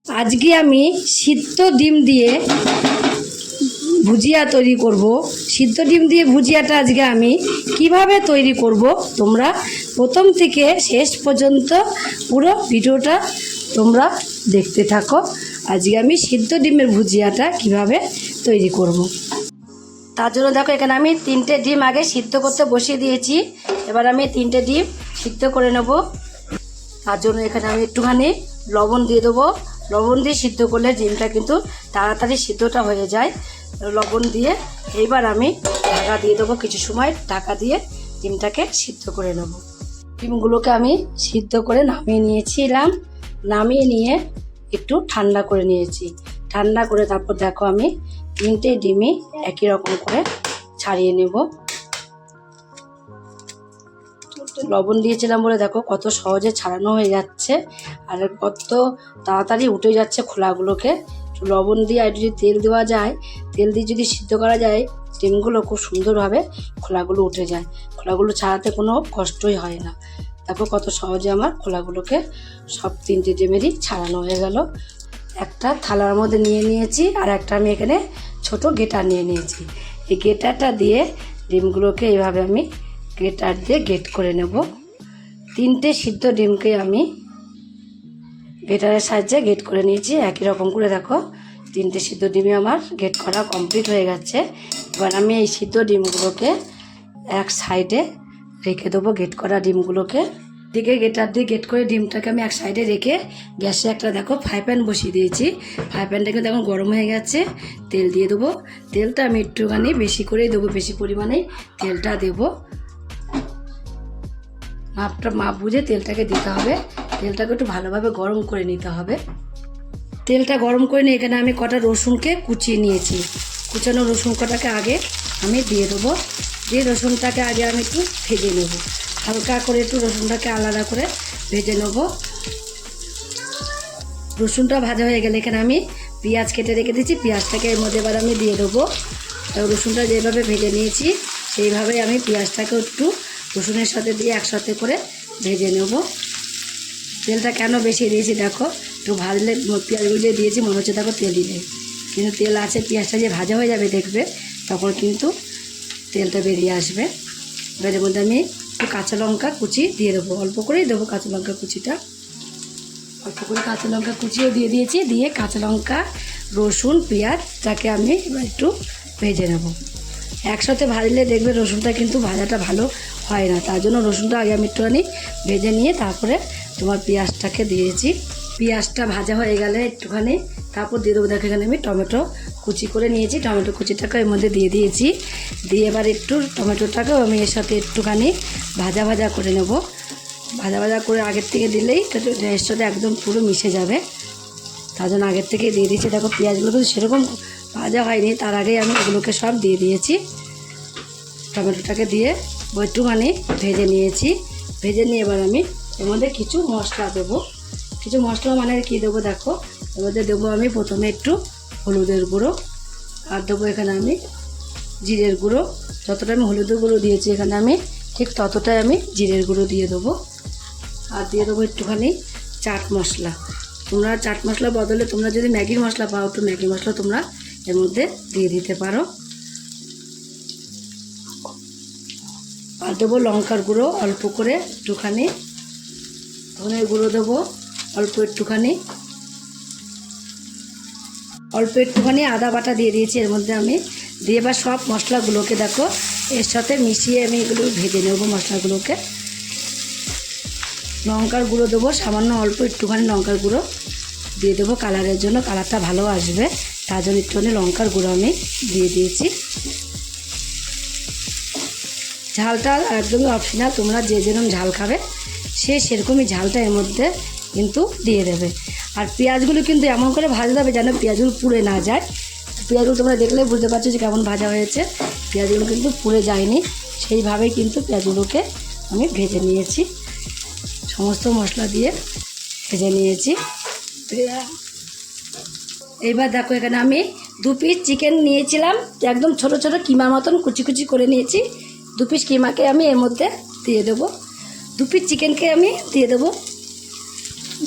আজকে আমি সিদ্ধ ডিম দিয়ে ভুজিয়া তৈরি করব। সিদ্ধ ডিম দিয়ে ভুজিয়াটা আজকে আমি কিভাবে তৈরি করব, তোমরা প্রথম থেকে শেষ পর্যন্ত পুরো ভিডিওটা তোমরা দেখতে থাকো। আজকে আমি সিদ্ধ ডিমের ভুজিয়াটা কিভাবে তৈরি করব। তার জন্য দেখো, এখানে আমি 3টে ডিম আগে সিদ্ধ করতে বসিয়ে দিয়েছি। এবার আমি 3টে ডিম সিদ্ধ করে নেব। তার জন্য এখানে আমি একটুখানি লবণ দিয়ে দেবো। লবণ দিয়ে সিদ্ধ করলে ডিমটা কিন্তু তাড়াতাড়ি সিদ্ধটা হয়ে যায়। লবণ দিয়ে এইবার আমি ঢাকা দিয়ে দেবো, কিছু সময় ঢাকা দিয়ে ডিমটাকে সিদ্ধ করে নেব। ডিমগুলোকে আমি সিদ্ধ করে নামিয়ে নিয়েছিলাম। নামিয়ে নিয়ে একটু ঠান্ডা করে নিয়েছি। ঠান্ডা করে তারপর দেখো আমি 3টে ডিমই একই রকম করে ছাড়িয়ে নেব। লবণ দিয়েছিলাম বলে দেখো কত সহজে ছাড়ানো হয়ে যাচ্ছে, আর কত তাড়াতাড়ি উঠে যাচ্ছে খোলাগুলোকে। লবণ দিয়ে আর যদি তেল দেওয়া যায়, তেল দিয়ে যদি সিদ্ধ করা যায়, ডিমগুলো খুব সুন্দরভাবে খোলাগুলো উঠে যায়। খোলাগুলো ছাড়াতে কোনো কষ্টই হয় না। দেখো কত সহজে আমার খোলাগুলোকে সব 3টে ডিমেরই ছাড়ানো হয়ে গেল। একটা থালার মধ্যে নিয়ে নিয়েছি, আর একটা আমি এখানে ছোট গেটার নিয়ে নিয়েছি। এই গেটারটা দিয়ে ডিমগুলোকে এইভাবে আমি গেটার দিয়ে গেট করে নেব। 3টে সিদ্ধ ডিমকে আমি গেটারের সাহায্যে গেট করে নিয়েছি। একই রকম করে দেখো 3টে সিদ্ধ ডিমে আমার গেট করা কমপ্লিট হয়ে গেছে। এবার আমি এই সিদ্ধ ডিমগুলোকে এক সাইডে রেখে দেবো। গেট করা ডিমগুলোকে দিকে গেটার দিয়ে গেট করে ডিমটাকে আমি এক সাইডে রেখে গ্যাসে একটা দেখো ফ্রাই প্যান বসিয়ে দিয়েছি। ফ্রাই প্যানটাকে দেখো গরম হয়ে গেছে। তেল দিয়ে দেবো। তেলটা আমি একটুখানি বেশি করেই দেবো, বেশি পরিমাণেই তেলটা দেবো। মাপ বুঝে তেলটাকে দিতে হবে। তেলটাকে একটু ভালোভাবে গরম করে নিতে হবে। তেলটা গরম করে নিয়ে এখানে আমি কটা রসুনকে কুচিয়ে নিয়েছি। কুচানো রসুন কটাকে আগে আমি দিয়ে দেবো। দিয়ে রসুনটাকে আগে আমি একটু ভেজে নেব। হালকা করে একটু রসুনটাকে আলাদা করে ভেজে নেব। রসুনটা ভাজা হয়ে গেলে এখানে আমি পেঁয়াজ কেটে রেখে দিয়েছি। পেঁয়াজটাকে এর মধ্যে এবার আমি দিয়ে দেবো। রসুনটা যেভাবে ভেজে নিয়েছি সেইভাবেই আমি পেঁয়াজটাকে একটু রসুনের সাথে দিয়ে একসাথে করে ভেজে নেব। তেলটা কেন বেশি দিয়েছি দেখো, একটু ভাজলে পেঁয়াজগুলো যে দিয়েছি মনে হচ্ছে দেখো তেলই নেই, কিন্তু তেল আছে। পেঁয়াজটা যে ভাজা হয়ে যাবে দেখবে, তখন কিন্তু তেলটা বেরিয়ে আসবে। এবার এর মধ্যে আমি একটু কাঁচা লঙ্কা কুচি দিয়ে দেবো। অল্প করেই দেবো কাঁচা লঙ্কা কুচিটা। অল্প করে কাঁচা লঙ্কা কুচিও দিয়ে দিয়েছি। দিয়ে কাঁচা লঙ্কা, রসুন, পেঁয়াজটাকে আমি এবার একটু ভেজে নেব। একসাথে ভাজলে দেখবে রসুনটা কিন্তু ভাজাটা ভালো হয় না। তার জন্য রসুনটা আগে আমি একটুখানি ভেজে নিয়ে তারপরে তোমার পেঁয়াজটাকে দিয়েছি। পেঁয়াজটা ভাজা হয়ে গেলে একটুখানি তারপর দিয়ে দেবো। দেখো এখানে আমি টমেটো কুচি করে নিয়েছি। টমেটো কুচিটাকে এর মধ্যে দিয়ে দিয়েছি। দিয়ে এবার একটু টমেটোটাকেও আমি এর সাথে একটুখানি ভাজা ভাজা করে নেব। ভাজা ভাজা করে আগের থেকে দিলেই এর সাথে একদম পুরো মিশে যাবে। তার জন্য আগের থেকে দিয়ে দিয়েছি। দেখো পেঁয়াজগুলো কিন্তু সেরকম ভাজা হয়নি, তার আগেই আমি এগুলোকে সব দিয়ে দিয়েছি। টমেটোটাকে দিয়ে একটুখানি ভেজে নিয়েছি। ভেজে নিয়ে এবার আমি এর মধ্যে কিছু মশলা দেবো। কিছু মশলা মানে কী দেবো দেখো, এর মধ্যে দেবো আমি প্রথমে একটু হলুদের গুঁড়ো, আর দেবো এখানে আমি জিরের গুঁড়ো। যতটা আমি হলুদের গুঁড়ো দিয়েছি এখানে আমি ঠিক ততটাই আমি জিরের গুঁড়ো দিয়ে দেবো। আর দিয়ে দেবো একটুখানি চাট মশলা। তোমরা চাট মশলার বদলে তোমরা যদি ম্যাগির মশলা পাও তো ম্যাগি মশলা তোমরা এর মধ্যে দিয়ে দিতে পারো। আর দেবো লঙ্কার গুঁড়ো অল্প করে একটুখানি, ধনের গুঁড়ো দেবো অল্প একটুখানি, আদা বাটা দিয়ে দিয়েছি এর মধ্যে আমি। দিয়ে এবার সব মশলাগুলোকে দেখো এর সাথে মিশিয়ে আমি এগুলো ভেজে নেব। মশলাগুলোকে লঙ্কার গুঁড়ো দেবো সামান্য, অল্প একটুখানি লঙ্কার গুঁড়ো দিয়ে দেবো কালারের জন্য, কালারটা ভালো আসবে। তার জন্য একটুখানি লঙ্কার গুঁড়ো আমি দিয়ে দিয়েছি। ঝালটা একদমই অপশনাল, তোমরা যে যেরকম ঝাল খাবে সেরকমই ঝালটা এর মধ্যে কিন্তু দিয়ে দেবে। আর পেঁয়াজগুলো কিন্তু এমন করে ভাজতে হবে যেন পেঁয়াজগুলো পুড়ে না যায়। পেঁয়াজগুলো তোমরা দেখলেই বুঝতে পারছো যে কেমন ভাজা হয়েছে। পেঁয়াজগুলো কিন্তু পুড়ে যায়নি, সেইভাবেই কিন্তু পেঁয়াজগুলোকে আমি ভেজে নিয়েছি। সমস্ত মশলা দিয়ে ভেজে নিয়েছি। এইবার দেখো এখানে আমি 2 পিস চিকেন নিয়েছিলাম, একদম ছোট ছোট কিমার মতন কুচি কুচি করে নিয়েছি। 2 পিস কিমাকে আমি এর মধ্যে দিয়ে দেবো। 2 পিস চিকেনকে আমি দিয়ে দেবো।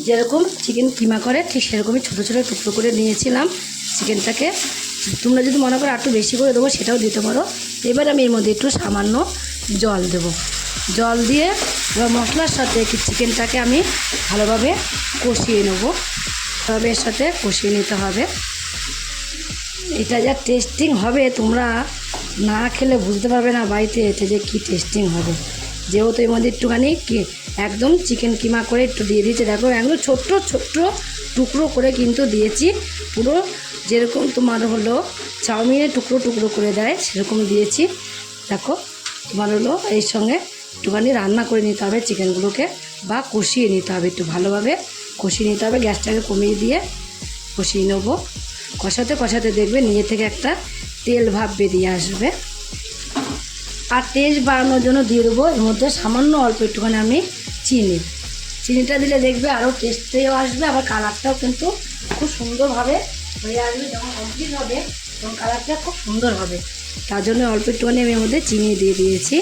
যেরকম চিকেন কিমা করে ঠিক সেরকমই ছোটো ছোটো টুকরো করে নিয়েছিলাম চিকেনটাকে। তোমরা যদি মনে করো একটু বেশি করে দেবো সেটাও দিতে পারো। এবার আমি এর মধ্যে একটু সামান্য জল দেবো। জল দিয়ে এবার মশলার সাথে চিকেনটাকে আমি ভালোভাবে কষিয়ে নেবো। তবে এর সাথে কষিয়ে নিতে হবে। এটা যা টেস্টিং হবে তোমরা না খেলে বুঝতে পারবে না বাড়িতে এটা যে কী টেস্টিং হবে। যেহেতু এর মধ্যে একটুখানি একদম চিকেন কিমা করে একটু দিয়ে দিয়েছি। দেখো একদম ছোট্ট ছোট্ট টুকরো করে কিন্তু দিয়েছি, পুরো যেরকম তোমার হলো চাউমিনের টুকরো টুকরো করে দেয় সেরকম দিয়েছি। দেখো তোমার হলো এর সঙ্গে একটুখানি রান্না করে নিতে হবে চিকেনগুলোকে, বা কষিয়ে নিতে হবে, একটু ভালোভাবে কষিয়ে নিতে হবে। গ্যাসটাকে কমিয়ে দিয়ে কষিয়ে নেবো। কষাতে কষাতে দেখবে নিজে থেকে একটা তেল ভাব বেরিয়ে আসবে। আর টেস্ট বাড়ানোর জন্য দিয়ে দেবো এর মধ্যে সামান্য অল্প একটুখানি আমি চিনিটা দিলে দেখবে আরও টেস্টেও আসবে, আবার কালারটাও কিন্তু খুব সুন্দরভাবে হয়ে আসবে। যখন কমপ্লিট হবে তখন কালারটা খুব সুন্দর হবে। তার জন্য অল্প একটুখানি আমি এর মধ্যে চিনি দিয়ে দিয়েছি।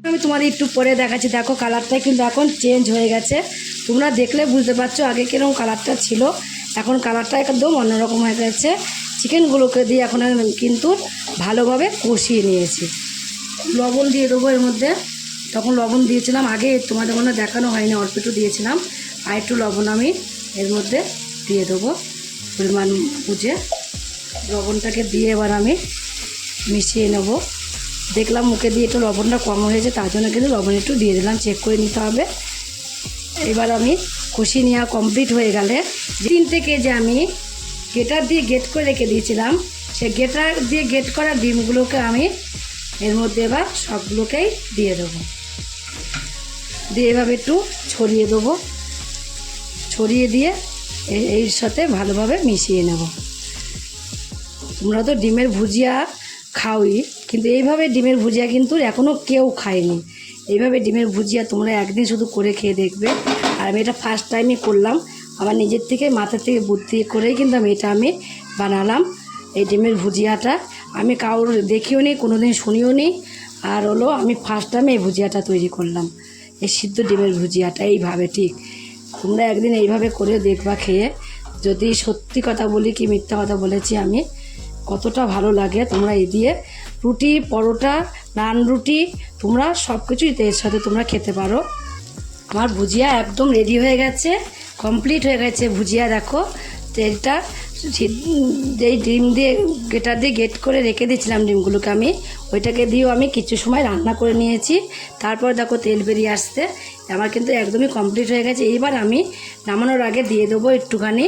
আমি তোমাদের একটু পরে দেখাচ্ছি। দেখো কালারটা কিন্তু এখন চেঞ্জ হয়ে গেছে। তোমরা দেখলে বুঝতে পারছো আগে কীরকম কালারটা ছিল, এখন কালারটা একদম অন্যরকম হয়ে গেছে। চিকেনগুলোকে দিয়ে এখন আমি কিন্তু ভালোভাবে কষিয়ে নিয়েছি। লবণ দিয়ে দেবো এর মধ্যে। তখন লবণ দিয়েছিলাম আগে, তোমাদের মনে দেখানো হয়নি, অল্প একটু দিয়েছিলাম। আর একটু লবণ আমি এর মধ্যে দিয়ে দেবো পরিমাণ বুঝে। লবণটাকে দিয়ে এবার আমি মিশিয়ে নেব। দেখলাম মুখে দিয়ে একটু লবণটা কম হয়েছে, তার জন্য কিন্তু লবণ একটু দিয়ে দিলাম, চেক করে নিতে হবে। এবার আমি কষিয়ে নেওয়া কমপ্লিট হয়ে গেলে 3 থেকে যে আমি গেটার দিয়ে গেট করে রেখে দিয়েছিলাম, সেই গেটার দিয়ে গেট করা ডিমগুলোকে আমি এর মধ্যে এবার সবগুলোকেই দিয়ে দেবো। দিয়ে এভাবে একটু ছড়িয়ে দেবো। ছড়িয়ে দিয়ে এর সাথে ভালোভাবে মিশিয়ে নেব। তোমরা তো ডিমের ভুজিয়া খাওই, কিন্তু এইভাবে ডিমের ভুজিয়া কিন্তু এখনও কেউ খায়নি। এইভাবে ডিমের ভুজিয়া তোমরা একদিন শুধু করে খেয়ে দেখবে। আর আমি এটা ফার্স্ট টাইমই করলাম, আমার নিজের থেকে মাথা থেকে বুদ্ধি করেই কিন্তু আমি বানালাম এই ডিমের ভুজিয়াটা। আমি কারোর দেখিও নি, কোনো দিন শুনিও নি। আর হলো আমি ফার্স্ট টাইমে এই ভুজিয়াটা তৈরি করলাম, এই সিদ্ধ ডিমের ভুজিয়াটা এইভাবে। ঠিক তোমরা একদিন এইভাবে করে দেখবা খেয়ে, যদি সত্যি কথা বলি কি মিথ্যা কথা বলেছি আমি, কতটা ভালো লাগে। তোমরা এই দিয়ে রুটি, পরোটা, নান রুটি তোমরা সব কিছুই এর সাথে তোমরা খেতে পারো। আমার ভুজিয়া একদম রেডি হয়ে গেছে, কমপ্লিট হয়ে গেছে ভুজিয়া। দেখো তেলটা যেই ডিম দিয়ে গেটার দিয়ে গেট করে রেখে দিয়েছিলাম ডিমগুলোকে, আমি ওইটাকে দিয়েও আমি কিছু সময় রান্না করে নিয়েছি। তারপর দেখো তেল বেরিয়ে আসতে আমার কিন্তু একদমই কমপ্লিট হয়ে গেছে। এইবার আমি নামানোর আগে দিয়ে দেবো একটুখানি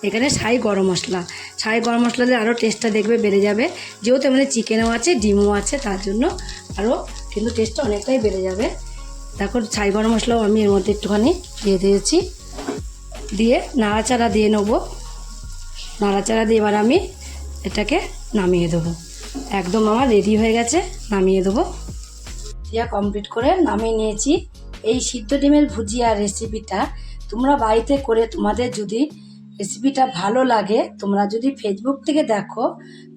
এখানে ছাই গরম মশলা। ছাই গরম মশলা দিয়ে আরও টেস্টটা দেখবে বেড়ে যাবে। যেহেতু আমাদের চিকেনও আছে, ডিমও আছে, তার জন্য আরও কিন্তু টেস্টটা অনেকটাই বেড়ে যাবে। দেখো ছাই গরম মশলাও আমি এর মধ্যে একটুখানি দিয়ে দিয়েছি। দিয়ে নাড়াচাড়া দিয়ে নেবো। নাড়াচাড়া দিয়ে এবার আমি এটাকে নামিয়ে দেবো। একদম আমার রেডি হয়ে গেছে, নামিয়ে দেবো। ভুজিয়া কমপ্লিট করে নামিয়ে নিয়েছি। এই সিদ্ধ ডিমের ভুজিয়া রেসিপিটা তোমরা বাড়িতে করে, তোমাদের যদি রেসিপিটা ভালো লাগে, তোমরা যদি ফেসবুক থেকে দেখো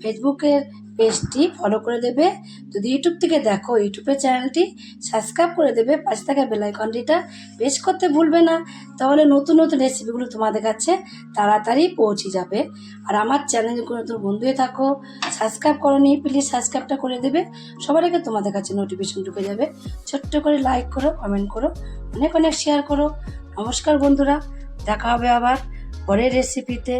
ফেসবুকের পেজটি ফলো করে দেবে। যদি ইউটিউব থেকে দেখো ইউটিউবের চ্যানেলটি সাবস্ক্রাইব করে দেবে। পাশে থাকা বেল আইকনটিটা প্রেস করতে ভুলবে না, তাহলে নতুন নতুন রেসিপিগুলো তোমাদের কাছে তাড়াতাড়ি পৌঁছে যাবে। আর আমার চ্যানেলে কোনো নতুন বন্ধু হয়ে থাকো, সাবস্ক্রাইব করোনি, প্লিজ সাবস্ক্রাইবটা করে দেবে। সবার আগে তোমাদের কাছে নোটিফিকেশন ঢুকে যাবে। ছোট্ট করে লাইক করো, কমেন্ট করো, অনেক অনেক শেয়ার করো। নমস্কার বন্ধুরা, দেখা হবে আবার পরের রেসিপিতে।